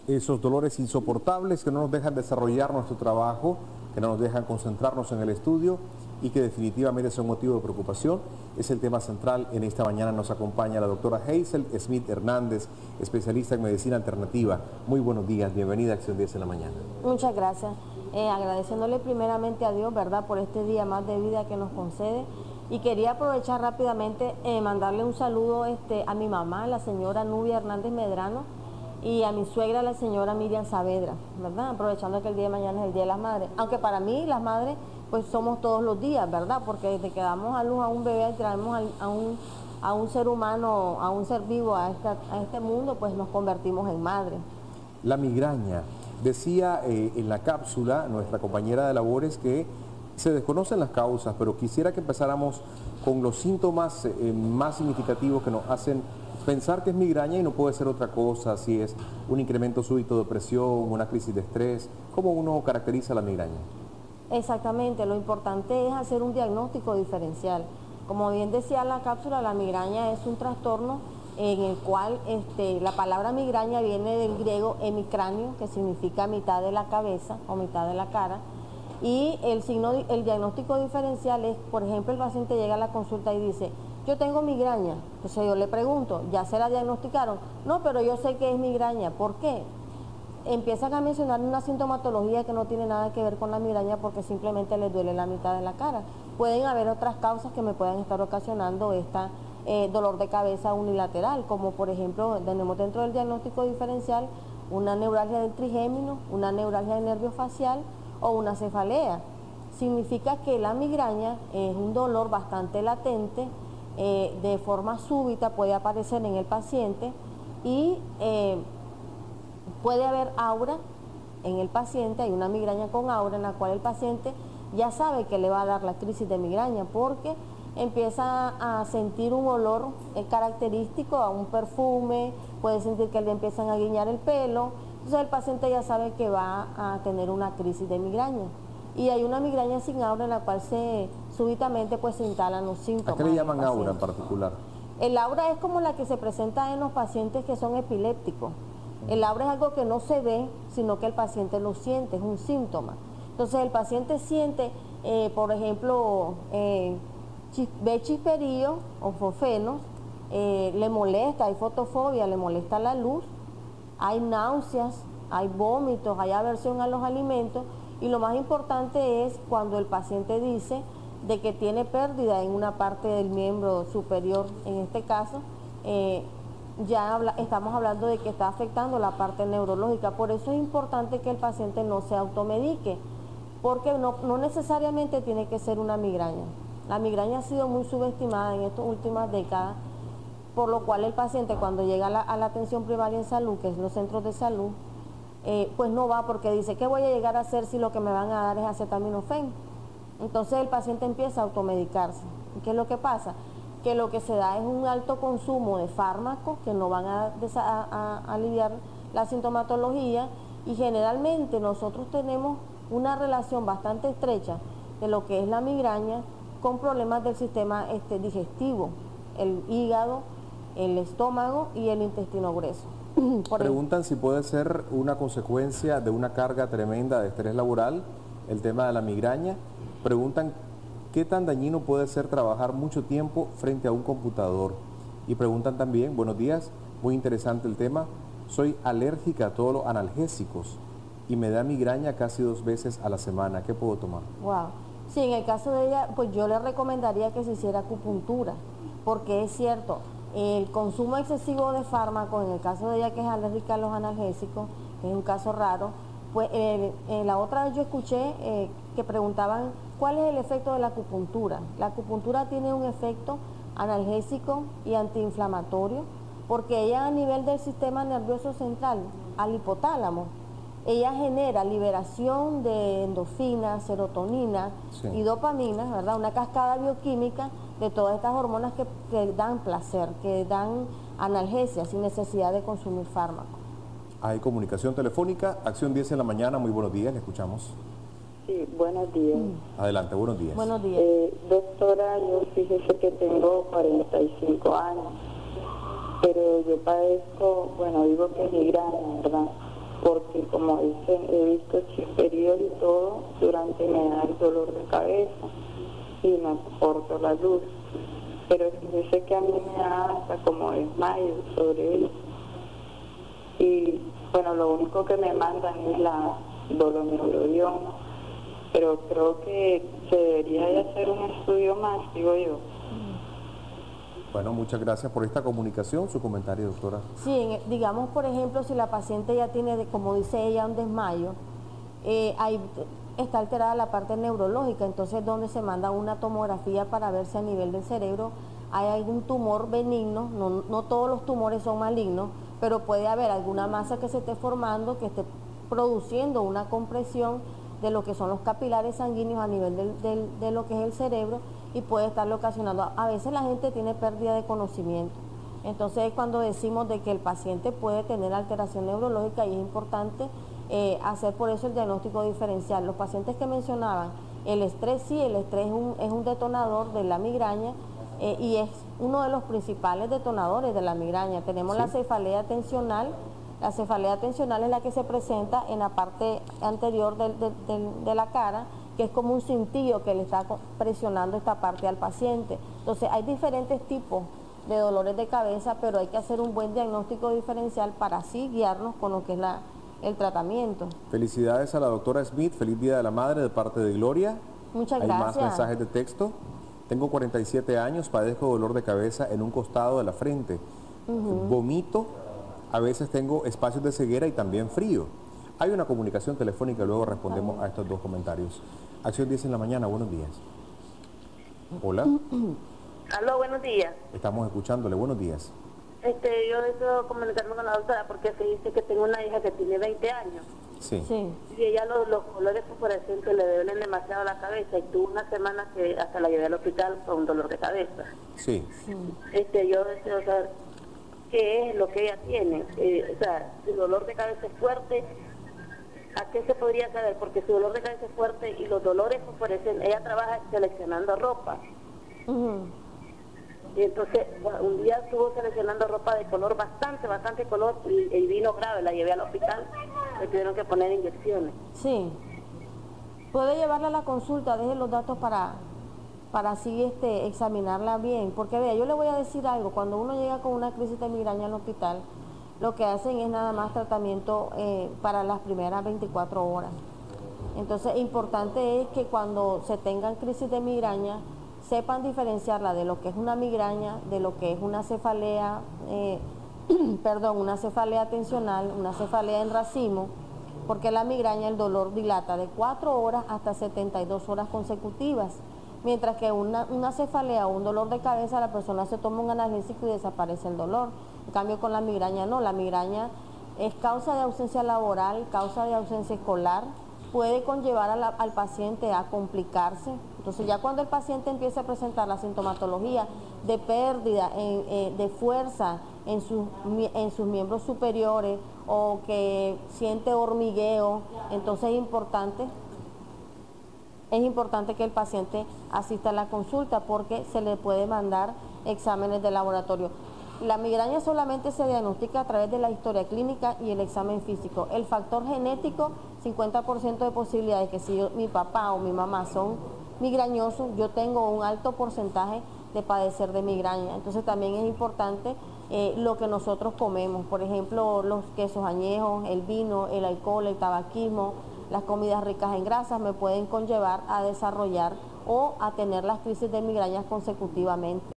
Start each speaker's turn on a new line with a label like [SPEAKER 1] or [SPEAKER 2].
[SPEAKER 1] esos dolores insoportables que no nos dejan desarrollar nuestro trabajo, que no nos dejan concentrarnos en el estudio y que definitivamente son motivo de preocupación. Es el tema central. En esta mañana nos acompaña la doctora Hazel Smith Hernández, especialista en medicina alternativa. Muy buenos días, bienvenida a Acción 10 en la mañana.
[SPEAKER 2] Muchas gracias. Agradeciéndole primeramente a Dios, ¿verdad?, por este día más de vida que nos concede. Y quería aprovechar rápidamente, mandarle un saludo a mi mamá, la señora Nubia Hernández Medrano, y a mi suegra, la señora Miriam Saavedra, ¿verdad? Aprovechando que el día de mañana es el Día de las Madres. Aunque para mí las madres, pues somos todos los días, ¿verdad? Porque desde que damos a luz a un bebé y traemos a un ser humano, a un ser vivo a este mundo, pues nos convertimos en madre.
[SPEAKER 1] La migraña. Decía en la cápsula nuestra compañera de labores que se desconocen las causas, pero quisiera que empezáramos con los síntomas más significativos que nos hacen pensar que es migraña y no puede ser otra cosa, si es un incremento súbito de presión, una crisis de estrés. ¿Cómo uno caracteriza la migraña?
[SPEAKER 2] Exactamente, lo importante es hacer un diagnóstico diferencial. Como bien decía la cápsula, la migraña es un trastorno en el cual la palabra migraña viene del griego hemicráneo, que significa mitad de la cabeza o mitad de la cara, y el diagnóstico diferencial es, por ejemplo, el paciente llega a la consulta y dice: yo tengo migraña. Entonces yo le pregunto: ¿ya se la diagnosticaron? No, pero yo sé que es migraña. ¿Por qué? Empiezan a mencionar una sintomatología que no tiene nada que ver con la migraña porque simplemente les duele la mitad de la cara. Pueden haber otras causas que me puedan estar ocasionando dolor de cabeza unilateral, como por ejemplo tenemos dentro del diagnóstico diferencial una neuralgia del trigémino, una neuralgia del nervio facial o una cefalea. Significa que la migraña es un dolor bastante latente, de forma súbita puede aparecer en el paciente y puede haber aura en el paciente. Hay una migraña con aura en la cual el paciente ya sabe que le va a dar la crisis de migraña porque empieza a sentir un olor característico a un perfume, puede sentir que le empiezan a guiñar el pelo. Entonces el paciente ya sabe que va a tener una crisis de migraña. Y hay una migraña sin aura en la cual súbitamente pues se instalan los síntomas.
[SPEAKER 1] ¿A qué le llaman aura en particular?
[SPEAKER 2] El aura es como la que se presenta en los pacientes que son epilépticos. El aura es algo que no se ve, sino que el paciente lo siente, es un síntoma. Entonces el paciente siente, por ejemplo, ve chisperío o fosfenos, le molesta, hay fotofobia, le molesta la luz, hay náuseas, hay vómitos, hay aversión a los alimentos. Y lo más importante es cuando el paciente dice de que tiene pérdida en una parte del miembro superior. En este caso, estamos hablando de que está afectando la parte neurológica. Por eso es importante que el paciente no se automedique, porque no necesariamente tiene que ser una migraña. La migraña ha sido muy subestimada en estas últimas décadas, por lo cual el paciente cuando llega a la atención primaria en salud, que es los centros de salud, pues no va porque dice: ¿qué voy a llegar a hacer si lo que me van a dar es acetaminofén? Entonces el paciente empieza a automedicarse. ¿Qué es lo que pasa? Que lo que se da es un alto consumo de fármacos que no van a aliviar la sintomatología, y generalmente nosotros tenemos una relación bastante estrecha de lo que es la migraña con problemas del sistema digestivo, el hígado, el estómago y el intestino grueso.
[SPEAKER 1] Preguntan si puede ser una consecuencia de una carga tremenda de estrés laboral, el tema de la migraña. Preguntan qué tan dañino puede ser trabajar mucho tiempo frente a un computador. Y preguntan también: buenos días, muy interesante el tema, soy alérgica a todos los analgésicos y me da migraña casi 2 veces a la semana, ¿qué puedo tomar?
[SPEAKER 2] Wow. Sí, en el caso de ella, pues yo le recomendaría que se hiciera acupuntura, porque es cierto, el consumo excesivo de fármacos, en el caso de ella que es alérgica a los analgésicos, que es un caso raro, pues la otra vez yo escuché que preguntaban cuál es el efecto de la acupuntura. La acupuntura tiene un efecto analgésico y antiinflamatorio, porque ella a nivel del sistema nervioso central, al hipotálamo, ella genera liberación de endorfinas, serotonina y dopamina, ¿verdad? Una cascada bioquímica de todas estas hormonas que dan placer, que dan analgesia sin necesidad de consumir fármacos.
[SPEAKER 1] Hay comunicación telefónica, Acción 10 en la mañana, muy buenos días, le escuchamos.
[SPEAKER 3] Sí, buenos días.
[SPEAKER 1] Adelante, buenos días.
[SPEAKER 2] Buenos días.
[SPEAKER 3] Doctora, yo fíjese que tengo 45 años, pero yo padezco, bueno, digo que es migraña, ¿verdad? porque como dicen, he visto chisperíos y todo, durante me da el dolor de cabeza y no soporto la luz. Pero fíjese que a mí me da hasta como desmayo sobre él. Y bueno, lo único que me mandan es la doloneurodión, pero creo que se debería de hacer un estudio más, digo yo.
[SPEAKER 1] Bueno, muchas gracias por esta comunicación. Su comentario, doctora.
[SPEAKER 2] Sí, digamos, por ejemplo, si la paciente ya tiene, como dice ella, un desmayo, ahí está alterada la parte neurológica, entonces donde se manda una tomografía para ver si a nivel del cerebro hay algún tumor benigno. No todos los tumores son malignos, pero puede haber alguna masa que se esté formando, que esté produciendo una compresión de lo que son los capilares sanguíneos a nivel de lo que es el cerebro, y puede estarlo ocasionando. A veces la gente tiene pérdida de conocimiento. Entonces cuando decimos de que el paciente puede tener alteración neurológica, y es importante hacer por eso el diagnóstico diferencial. Los pacientes que mencionaban, el estrés, sí, el estrés es un detonador de la migraña, y es uno de los principales detonadores de la migraña. Tenemos la cefalea tensional. La cefalea tensional es la que se presenta en la parte anterior de la cara, que es como un cintillo que le está presionando esta parte al paciente. Entonces hay diferentes tipos de dolores de cabeza, pero hay que hacer un buen diagnóstico diferencial para así guiarnos con lo que es el tratamiento.
[SPEAKER 1] Felicidades a la doctora Smith, feliz Día de la Madre de parte de Gloria.
[SPEAKER 2] Muchas
[SPEAKER 1] Hay
[SPEAKER 2] gracias.
[SPEAKER 1] más mensajes de texto. Tengo 47 años, padezco dolor de cabeza en un costado de la frente. Vomito, a veces tengo espacios de ceguera y también frío. Hay una comunicación telefónica, luego respondemos a estos dos comentarios. Acción 10 en la mañana, buenos días. Hola.
[SPEAKER 4] Aló, buenos días.
[SPEAKER 1] Estamos escuchándole, buenos días.
[SPEAKER 4] Yo deseo comunicarme con la doctora porque se dice que tengo una hija que tiene 20 años.
[SPEAKER 1] Sí.
[SPEAKER 4] Y ella los colores fosforescentes le duelen demasiado la cabeza, y tuvo una semana que hasta la llevé al hospital con un dolor de cabeza.
[SPEAKER 1] Sí.
[SPEAKER 4] Yo deseo saber qué es lo que ella tiene. O sea, si el dolor de cabeza es fuerte, ¿a qué se podría saber? Porque su dolor de cabeza es fuerte y los dolores fosforescentes, ella trabaja seleccionando ropa. Y entonces un día estuvo seleccionando ropa de color, bastante color, y vino grave, la llevé al hospital, le tuvieron que poner inyecciones.
[SPEAKER 2] Sí. Puede llevarla a la consulta, deje los datos para así examinarla bien. Porque vea, yo le voy a decir algo, cuando uno llega con una crisis de migraña al hospital, lo que hacen es nada más tratamiento para las primeras 24 horas. Entonces, importante es que cuando se tengan crisis de migraña, sepan diferenciarla de lo que es una migraña, de lo que es una cefalea, una cefalea tensional, una cefalea en racimo, porque la migraña, el dolor dilata de 4 horas hasta 72 horas consecutivas, mientras que una cefalea o un dolor de cabeza, la persona se toma un analgésico y desaparece el dolor. En cambio, con la migraña no, la migraña es causa de ausencia laboral, causa de ausencia escolar, puede conllevar al paciente a complicarse. Entonces ya cuando el paciente empieza a presentar la sintomatología de pérdida de fuerza en sus miembros superiores, o que siente hormigueo, entonces es importante que el paciente asista a la consulta, porque se le puede mandar exámenes de laboratorio. La migraña solamente se diagnostica a través de la historia clínica y el examen físico. El factor genético, 50% de posibilidades que si mi papá o mi mamá son migrañosos, yo tengo un alto porcentaje de padecer de migraña. Entonces también es importante lo que nosotros comemos, por ejemplo, los quesos añejos, el vino, el alcohol, el tabaquismo, las comidas ricas en grasas me pueden conllevar a desarrollar o a tener las crisis de migrañas consecutivamente.